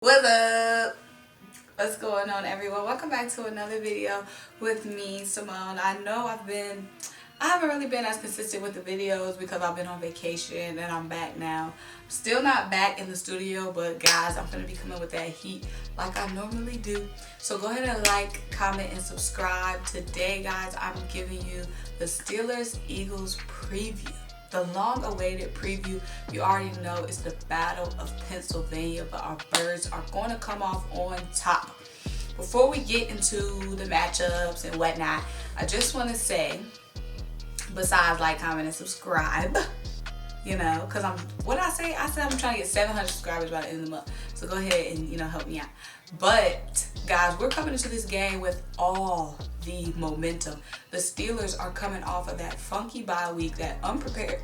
What's up? What's going on, everyone? Welcome back to another video with me, Simone. I know I haven't really been as consistent with the videos because I've been on vacation and I'm back now. Still not back in the studio, but guys, I'm going to be coming with that heat like I normally do. So go ahead and like, comment, and subscribe. Today, guys, I'm giving you the Steelers-Eagles preview. The long-awaited preview. You already know it's the Battle of Pennsylvania, but our birds are going to come off on top. Before we get into the matchups and whatnot, I just want to say, besides like, comment, and subscribe, because I said I'm trying to get 700 subscribers by the end of the month. So go ahead and, help me out. But guys, we're coming into this game with all the momentum. The Steelers are coming off of that funky bye week, that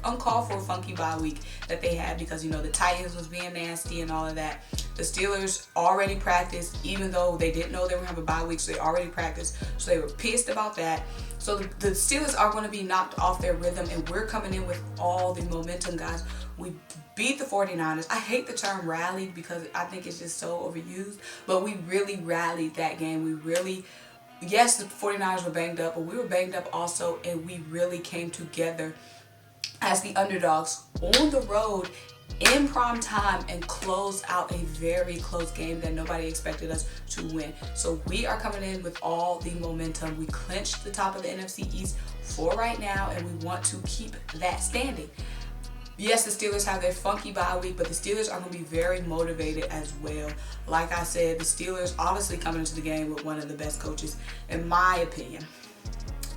uncalled for funky bye week that they had because, the Titans was being nasty and all of that. The Steelers already practiced, even though they didn't know they were going to have a bye week, so they already practiced. So they were pissed about that. So the Steelers are going to be knocked off their rhythm, and we're coming in with all the momentum, guys. We beat the 49ers. I hate the term rallied because I think it's just so overused, but we really rallied that game. Yes, the 49ers were banged up, but we were banged up also, and we really came together as the underdogs on the road in prime time and closed out a very close game that nobody expected us to win. So we are coming in with all the momentum. We clinched the top of the NFC East for right now, and we want to keep that standing. Yes, the Steelers have their funky bye week, but the Steelers are going to be very motivated as well. Like I said, the Steelers obviously coming into the game with one of the best coaches, in my opinion.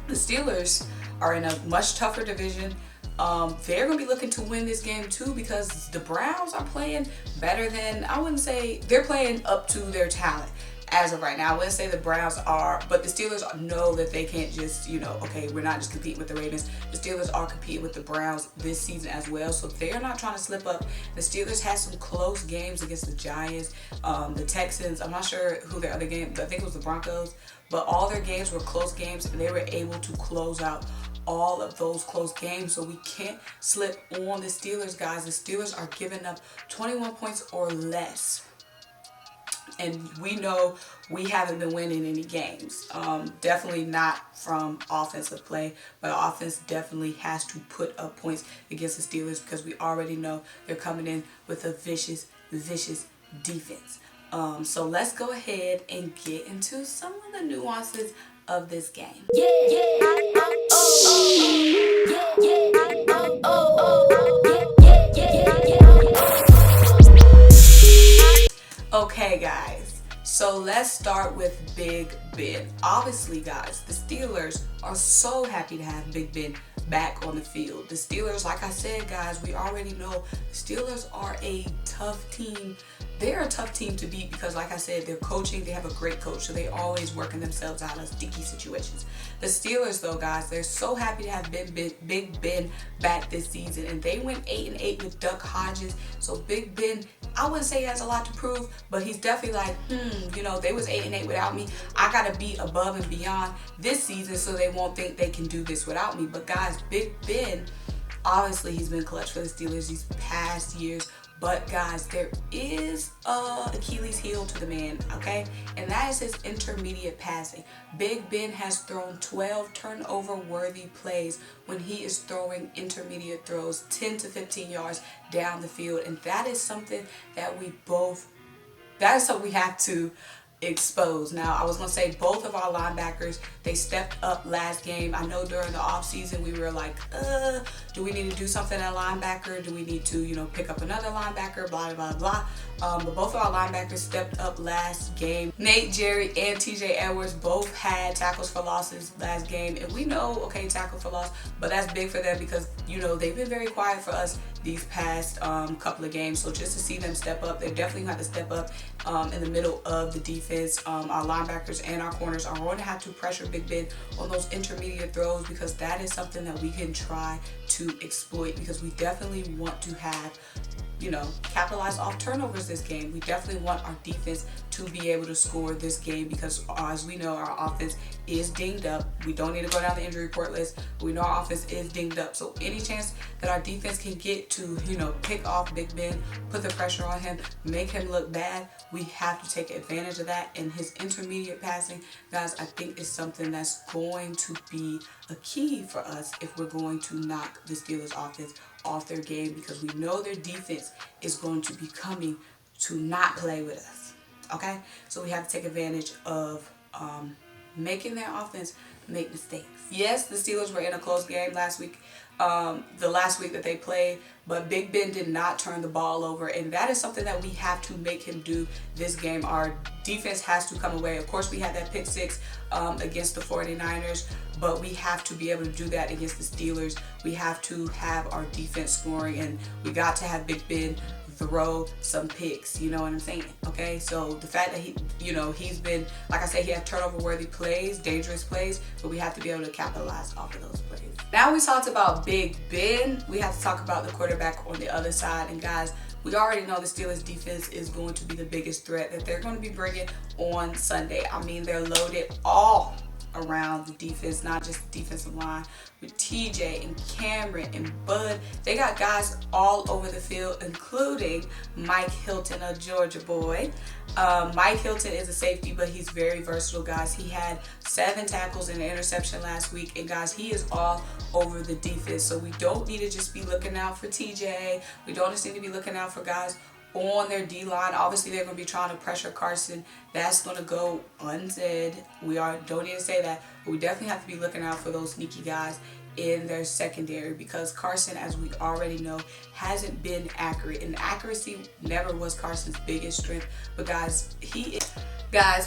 The Steelers are in a much tougher division. They're going to be looking to win this game too because the Browns are playing better than, I wouldn't say, they're playing up to their talent. As of right now, I wouldn't say the Browns are, but the Steelers know that they can't just, okay, we're not just competing with the Ravens. The Steelers are competing with the Browns this season as well, so they're not trying to slip up. The Steelers had some close games against the Giants, the Texans. I'm not sure who their other game, I think it was the Broncos, but all their games were close games, and they were able to close out all of those close games, so we can't slip on the Steelers, guys. The Steelers are giving up 21 points or less. And we know we haven't been winning any games. Definitely not from offensive play, but offense definitely has to put up points against the Steelers because we already know they're coming in with a vicious defense. So let's go ahead and get into some of the nuances of this game. Okay, guys, so let's start with Big Ben. Obviously, guys, the Steelers are so happy to have Big Ben back on the field. The Steelers, like I said, guys, we already know the Steelers are a tough team. They're a tough team to beat because, like I said, they're coaching. They have a great coach, so they're always working themselves out of sticky situations. The Steelers, though, guys, they're so happy to have Big Ben back this season, and they went 8-8 with Duck Hodges. So Big Ben, I wouldn't say he has a lot to prove, but he's definitely like, they was 8-8 without me. I gotta be above and beyond this season so they won't think they can do this without me. But guys, Big Ben, obviously he's been clutch for the Steelers these past years. But guys, there is a Achilles heel to the man, okay? And that is his intermediate passing. Big Ben has thrown 12 turnover-worthy plays when he is throwing intermediate throws 10 to 15 yards down the field. And that is something that we have to exposed. Now, I was going to say both of our linebackers, they stepped up last game. I know during the offseason we were like, do we need to do something at linebacker? Do we need to, pick up another linebacker? Blah, blah, blah. But both of our linebackers stepped up last game. Nate, Jerry, and TJ Edwards both had tackles for losses last game. And we know, okay, tackle for loss, but that's big for them because, they've been very quiet for us these past couple of games. So just to see them step up, they definitely have to step up in the middle of the defense. Our linebackers and our corners are going to have to pressure Big Ben on those intermediate throws because that is something that we can try to exploit because we definitely want to have capitalize off turnovers this game. We definitely want our defense to be able to score this game because, as we know, our offense is dinged up. We don't need to go down the injury report list, but we know our offense is dinged up. So any chance that our defense can get to, pick off Big Ben, put the pressure on him, make him look bad, we have to take advantage of that. And his intermediate passing, guys, I think is something that's going to be a key for us if we're going to knock the Steelers offense off their game, because we know their defense is going to be coming to not play with us. Okay, so we have to take advantage of making their offense make mistakes. Yes, the Steelers were in a close game last week, the last week that they played, but Big Ben did not turn the ball over, and that is something that we have to make him do this game. Our defense has to come away. Of course, we had that pick six against the 49ers, but we have to be able to do that against the Steelers. We have to have our defense scoring, and we got to have Big Ben throw some picks, you know what I'm saying? Okay, so the fact that he's been, like I said, he had turnover worthy plays, dangerous plays, but we have to be able to capitalize off of those plays. Now we talked about Big Ben, we have to talk about the quarterback on the other side. And guys, we already know the Steelers defense is going to be the biggest threat that they're going to be bringing on Sunday. I mean, they're loaded all around the defense, not just the defensive line, with TJ and Cameron and Bud. They got guys all over the field, including Mike Hilton, a Georgia boy. Mike Hilton is a safety, but he's very versatile, guys. He had 7 tackles and an interception last week, and guys, he is all over the defense. So we don't need to just be looking out for TJ. We don't just need to be looking out for guys on their D-line. Obviously, they're going to be trying to pressure Carson. That's going to go unsaid. Don't need to say that, but we definitely have to be looking out for those sneaky guys in their secondary, because Carson, as we already know, hasn't been accurate, and accuracy never was Carson's biggest strength. But guys,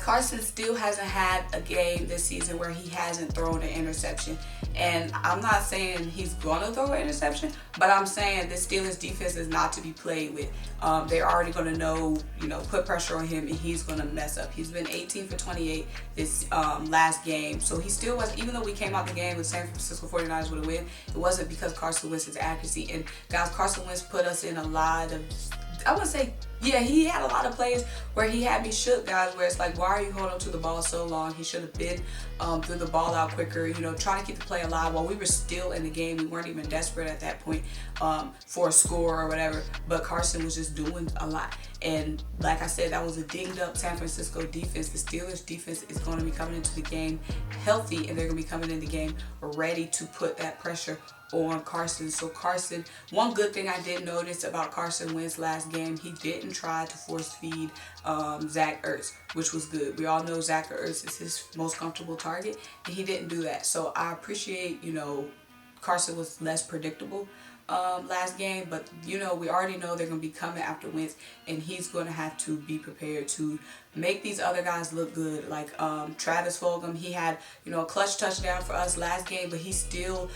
Carson still hasn't had a game this season where he hasn't thrown an interception. And I'm not saying he's going to throw an interception, but I'm saying the Steelers defense is not to be played with. They're already going to know, put pressure on him, and he's going to mess up. He's been 18 for 28 this last game. So he still was, even though we came out the game with San Francisco 49ers with a win, it wasn't because Carson Wentz's accuracy. And guys, Carson Wentz put us in a lot of, I would say, yeah, he had a lot of plays where he had me shook, guys, where it's like, why are you holding to the ball so long? He should have been threw the ball out quicker, trying to keep the play alive while we were still in the game. We weren't even desperate at that point for a score or whatever, but Carson was just doing a lot. And like I said, that was a dinged up San Francisco defense. The Steelers defense is going to be coming into the game healthy, and they're going to be coming in the game ready to put that pressure on Carson. So Carson, one good thing I did notice about Carson Wentz last game, he didn't try to force feed Zach Ertz, which was good. We all know Zach Ertz is his most comfortable target, and he didn't do that. So I appreciate, Carson was less predictable last game, but we already know they're going to be coming after Wentz, and he's going to have to be prepared to make these other guys look good. Like Travis Fulgham, he had a clutch touchdown for us last game, but he's still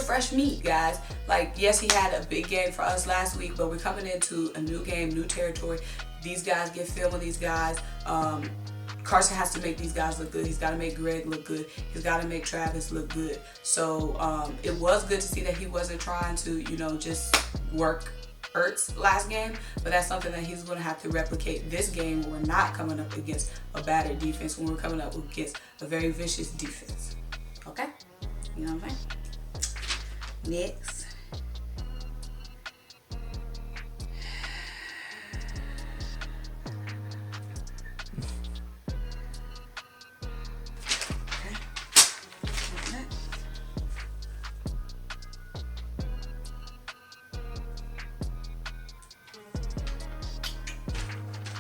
fresh meat, guys. Like, yes, he had a big game for us last week, but we're coming into a new game, new territory. These guys get film with these guys. Carson has to make these guys look good. He's got to make Greg look good. He's got to make Travis look good. So it was good to see that he wasn't trying to, just work Ertz last game, but that's something that he's going to have to replicate this game when we're not coming up against a battered defense, when we're coming up against a very vicious defense. Okay? You know what I'm saying? Next.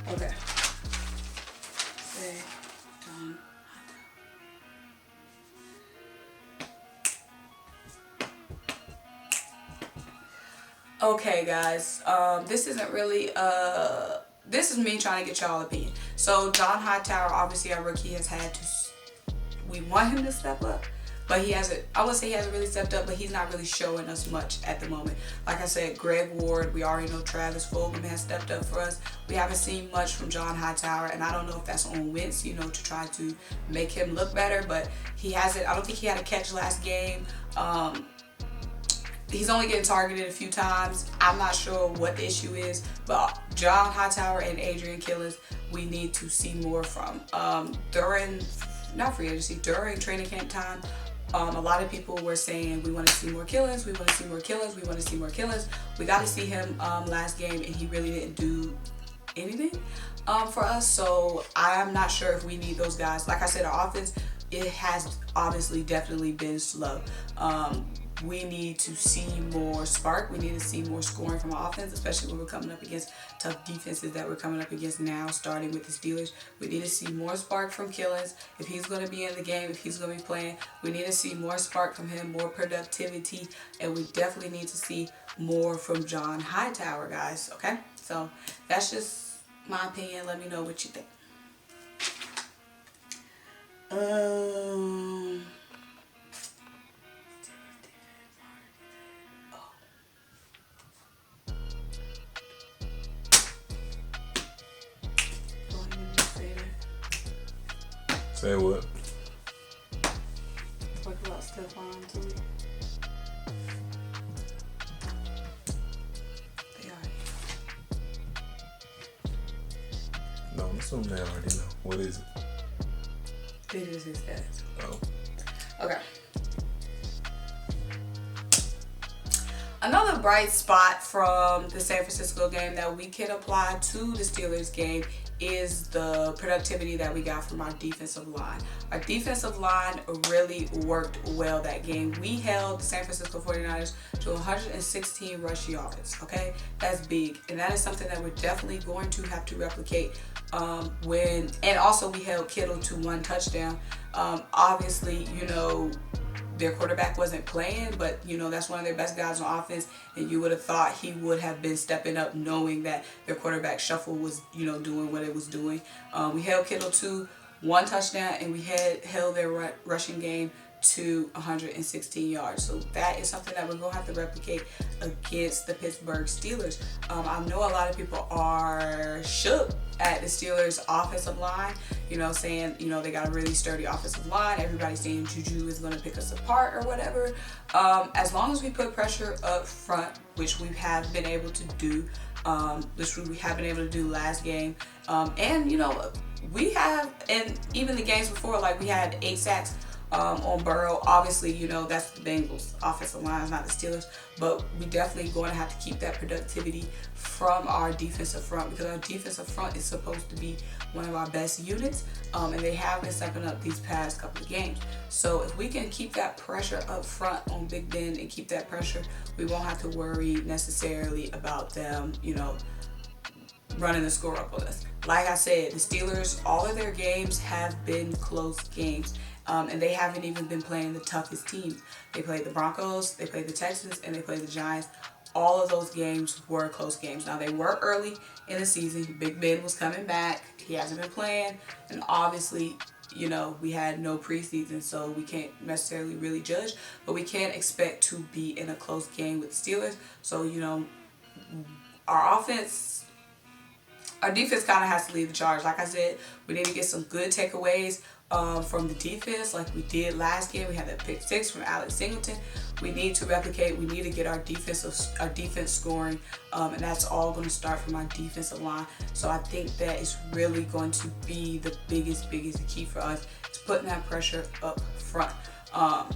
Okay. Say done. Okay, guys. This isn't really this is me trying to get y'all opinion. So John Hightower, obviously our rookie, has had to. We want him to step up, but he hasn't. I wouldn't say he hasn't really stepped up, but he's not really showing us much at the moment. Like I said, Greg Ward, we already know Travis Fulgham has stepped up for us. We haven't seen much from John Hightower, and I don't know if that's on Wentz, to try to make him look better, but he hasn't. I don't think he had a catch last game. He's only getting targeted a few times. I'm not sure what the issue is, but John Hightower and Adrian Killins, we need to see more from. During, not free agency, during training camp time, a lot of people were saying, we want to see more Killins, we want to see more Killins, we want to see more Killins. We got to see him last game, and he really didn't do anything for us. So I'm not sure if we need those guys. Like I said, our offense, it has obviously definitely been slow. We need to see more spark. We need to see more scoring from our offense, especially when we're coming up against tough defenses that we're coming up against now, starting with the Steelers. We need to see more spark from Killins. If he's going to be in the game, if he's going to be playing, we need to see more spark from him, more productivity, and we definitely need to see more from John Hightower, guys, okay? So that's just my opinion. Let me know what you think. Say what? What about Stephon too? They already No, I'm assuming they already know. What is it? It is his dad. Oh. Okay. Another bright spot from the San Francisco game that we can apply to the Steelers game is the productivity that we got from our defensive line. Our defensive line really worked well that game. We held the San Francisco 49ers to 116 rush yards, okay? That's big, and that is something that we're definitely going to have to replicate and also we held Kittle to 1 touchdown. Obviously, you know, their quarterback wasn't playing, but you know, that's one of their best guys on offense, and you would have thought he would have been stepping up knowing that their quarterback shuffle was, you know, doing what it was doing. We held Kittle to 1 touchdown, and we held their rushing game to 116 yards. So that is something that we're going to have to replicate against the Pittsburgh Steelers. I know a lot of people are shook at the Steelers offensive line, you know, saying, you know, they got a really sturdy offensive line. Everybody's saying Juju is going to pick us apart or whatever. As long as we put pressure up front, which we have been able to do, last game, and you know, we have, and even the games before, like we had 8 sacks on Burrow. Obviously, you know, that's the Bengals offensive line, it's not the Steelers, but we definitely going to have to keep that productivity from our defensive front, because our defensive front is supposed to be one of our best units, and they have been stepping up these past couple of games. So if we can keep that pressure up front on Big Ben and keep that pressure, we won't have to worry necessarily about them, you know, running the score up on us. Like I said, the Steelers, all of their games have been close games. And they haven't even been playing the toughest teams. They played the Broncos, they played the Texans, and they played the Giants. All of those games were close games. Now, they were early in the season. Big Ben was coming back. He hasn't been playing. And obviously, you know, we had no preseason, so we can't necessarily really judge. But we can't expect to be in a close game with the Steelers. So, you know, our defense kind of has to lead the charge. Like I said, we need to get some good takeaways from the defense like we did last game. We had that pick 6 from Alex Singleton. We need to replicate. We need to get our defense scoring, and that's all going to start from our defensive line. So I think that is really going to be the biggest key for us, is putting that pressure up front. I'm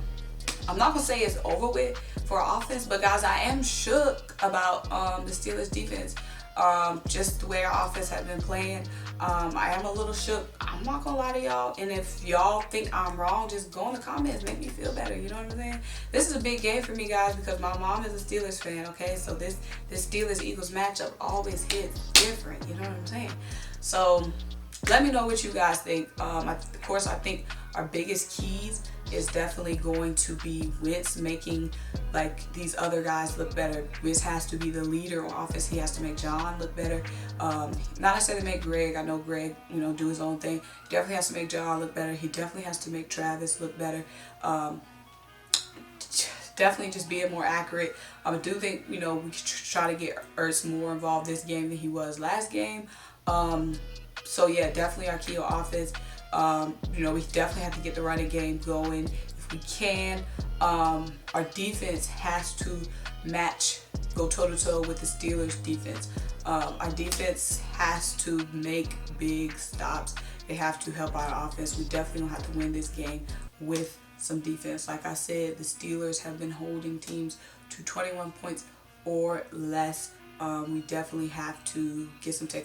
not going to say it's over with for our offense, but guys, I am shook about the Steelers defense. Just the way our offense has been playing. I am a little shook. I'm not gonna lie to y'all. And if y'all think I'm wrong, just go in the comments, make me feel better. You know what I'm saying? This is a big game for me, guys, because my mom is a Steelers fan. Okay, so this Steelers-Eagles matchup always hits different. You know what I'm saying? So let me know what you guys think. Of course, I think our biggest keys is definitely going to be Wentz making like these other guys look better. Wentz has to be the leader on offense. He has to make John look better. Not necessarily make Greg. I know Greg, you know, do his own thing. Definitely has to make John look better. He definitely has to make Travis look better. Definitely just being more accurate. I do think, you know, we try to get Ertz more involved this game than he was last game. So yeah, definitely our key on offense. You know, we definitely have to get the running game going. If We can. Our defense has to go toe-to-toe with the Steelers defense. Our defense has to make big stops. They have to help our offense. We definitely don't have to win this game with some defense. Like I said, the Steelers have been holding teams to 21 points or less. We definitely have to get some